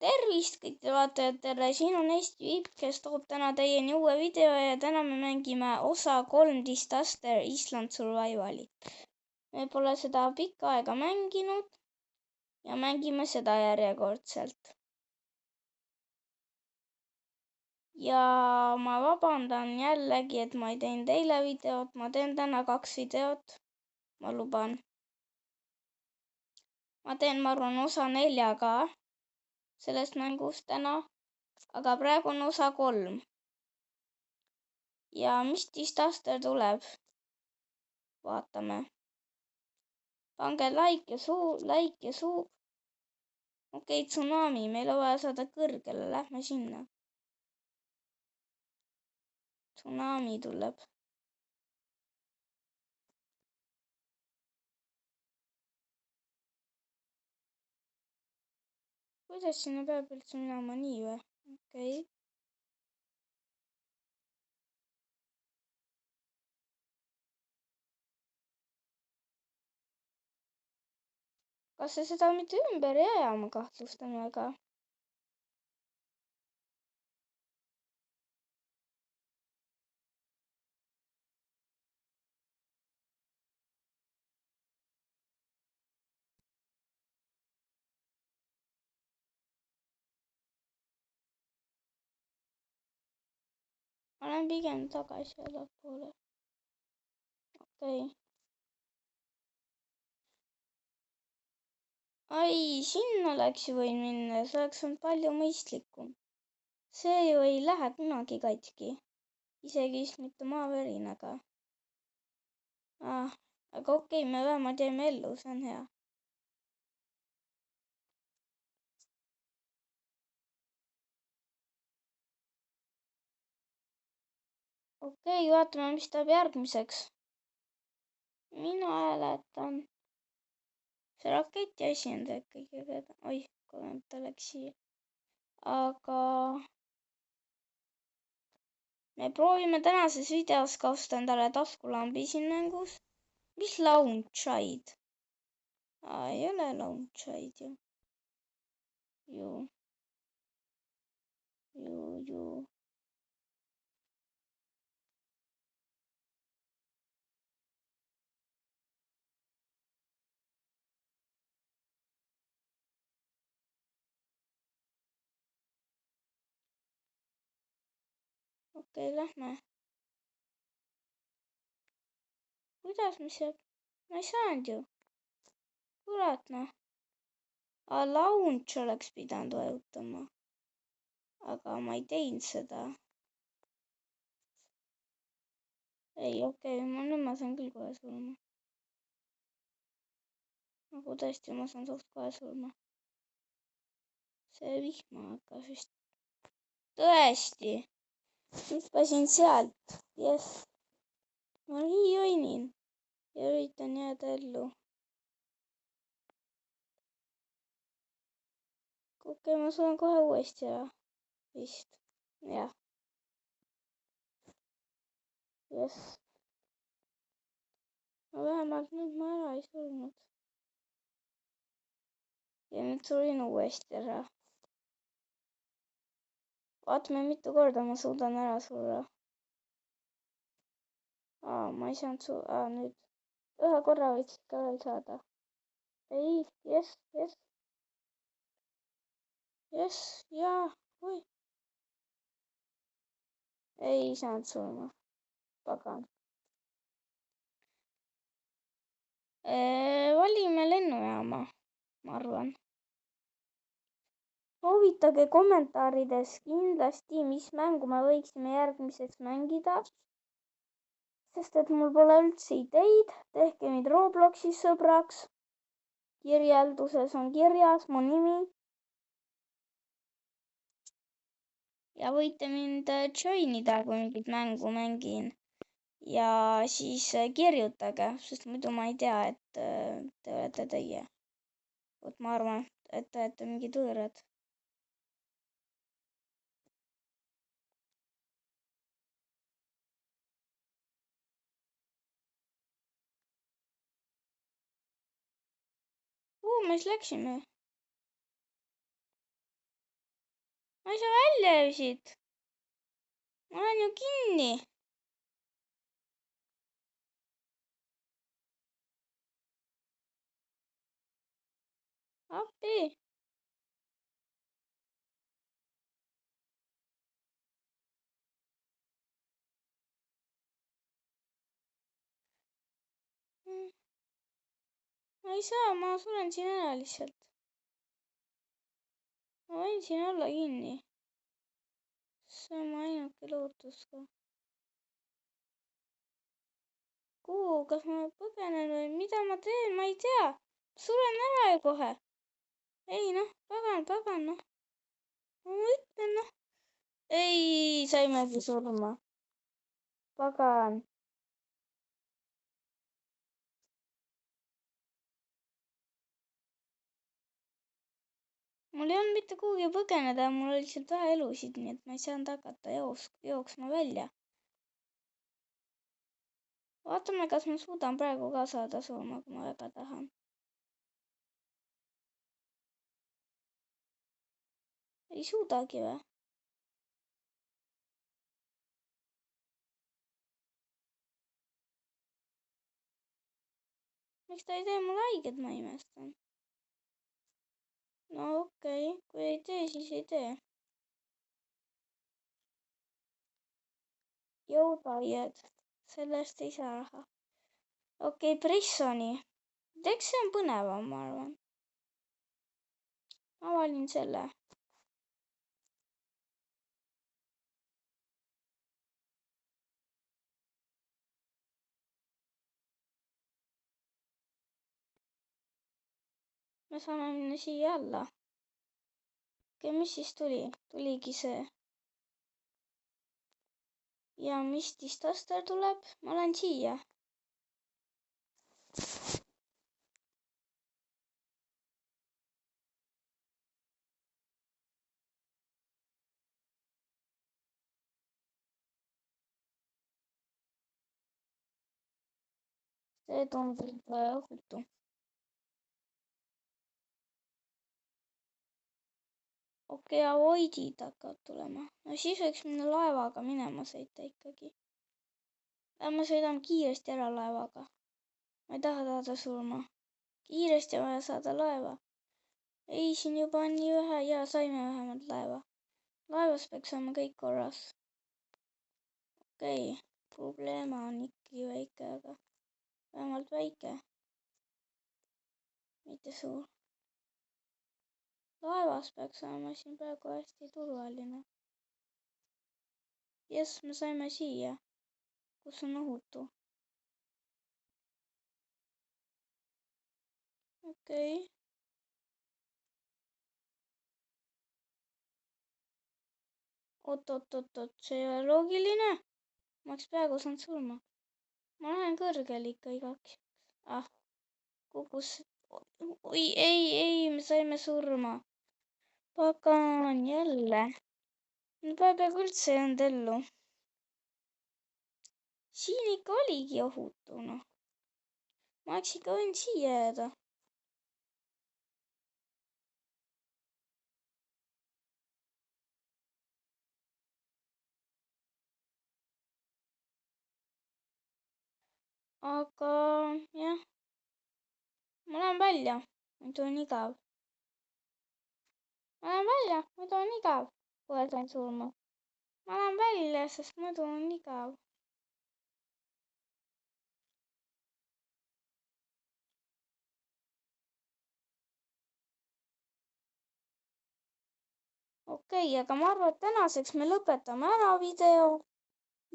Tervist kõikidele vaatajatele, siin on Eesti Viip, kes toob täna teieni uue video ja täna me mängime osa 3 Disaster Island Survivalit. Me pole seda pikka aega mänginud ja mängime seda järjekordselt. Ja ma vabandan jällegi, et ma ei teinud eile videot, ma teen täna 2 videot, ma luban. Ma teen, ma arvan, osa 4 ka sellest mängust täna, aga praegu on osa 3. Ja mis disaster tuleb? Vaatame. Pange like ja suu. Okei, tsunami, meil on vaja saada kõrgele, lähme sinna. Tsunami tuleb. Kuidas sinna peab üldse minema, nii või? Okei. Kas see seda mitte ümber ei aja, ma kahtlustan väga. Ma lähen pigem tagasi allapoole. Okei. Ai, sinna läks ju võin minna, see oleks olnud palju mõistlikum. See ju ei lähe kunagi katki. Isegi mitte maavärinaga. Aga okei, me vähemalt jäime ellu, see on hea. Okei, vaatame, mis tuleb järgmiseks. Mina hääletan. See raketi asi on tegelikult kõige ägedam. Oih, kogemata ta läks siia. Aga me proovime tänases videos ka osta endale taskulambi siin mängus. Mis launchaid? Ei ole launchaid ju. Ju. Okei, lähme. Kuidas me sealt? Ma ei saanud ju. Kurat noh. Launch oleks pidanud vajutama. Aga ma ei teinud seda. Ei, okei, nüüd ma saan küll kohe surma. Nagu tõesti, ma saan suht kohe surma. See vihma hakkas vist. Tõesti. Hüppasin sealt. Jess. Ma nii joinin. Ja üritan jääda ellu. Okei, ma saan kohe uuesti ära. Vist. Jah. Jess. No vähemalt nüüd ma ära ei surnud. Ja nüüd surin uuesti ära. Vaatame, mitu korda ma suudan ära surra. Ma ei saanud nüüd. Ühe korra võiks ikka veel saada. Ei, jess. Jess, jaa, oi. Ei saanud surma. Pagan. Valime lennujaama, ma arvan. Soovitage kommentaarides kindlasti, mis mängu me võiksime järgmiseks mängida. Sest et mul pole üldse ideid. Tehke mind Robloxis sõbraks. Kirjelduses on kirjas mu nimi. Ja võite mind joinida, kui mingit mängu mängin. Ja siis kirjutage, sest muidu ma ei tea, et te olete teie. Vot ma arvan, et te olete mingid võõrad. Me siis läksime. ma ei saa välja ju siit. ma olen ju kinni. appi. ma ei saa, ma suren siin ära lihtsalt. ma võin siin olla kinni. see on mu ainuke lootus ka. kuhu, kas ma põgenen või mida ma teen, ma ei tea. suren ära ju kohe. ei noh, pagan noh. ma ütlen noh. ei, saimegi surma. pagan. mul ei olnud mitte kuhugi põgeneda, mul oli lihtsalt vähe elusid, nii et ma ei saanud hakata jooksma välja. vaatame, kas ma suudan praegu ka saada surma, kui ma väga tahan. ei suudagi või? miks ta ei tee mulle haiget, ma imestan. no okei, kui ei tee, siis ei tee. jõudajad, sellest ei saa raha. okei, Prissoni. eks see on põnevam, ma arvan. ma valin selle. me saame minna siia alla. okei, mis siis tuli? tuligi see. ja mis disaster tuleb? ma lähen siia. see tundub ohutu. okei, avoidid hakkavad tulema. no siis võiks minna laevaga minema sõita ikkagi. Lähme sõidame kiiresti ära laevaga. ma ei taha saada surma. kiiresti on vaja saada laeva. ei, siin juba on nii vähe ja saime vähemalt laeva. laevas peaks olema kõik korras. okei, probleema on ikkagi väike, aga vähemalt väike. mitte suur. laevas peaks olema siin praegu hästi turvaline. jess, me saime siia, kus on ohutu. okei. oot, see ei ole loogiline. ma oleks peaaegu saanud surma. ma lähen kõrgele ikka igaks juhuks. ah, kukkus. oi, ei, me saime surma. pagan, jälle. peaaegu üldse ei jäänud ellu. siin ikka oligi ohutu, noh. ma oleks ikka võinud siia jääda. aga jah, ma lähen välja, muidu on igav. ma lähen välja, muidu on igav. kohe sain surma. ma lähen välja, sest muidu on igav. okei, aga ma arvan, et tänaseks me lõpetame ära video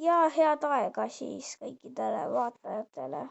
ja head aega siis kõikidele vaatajatele.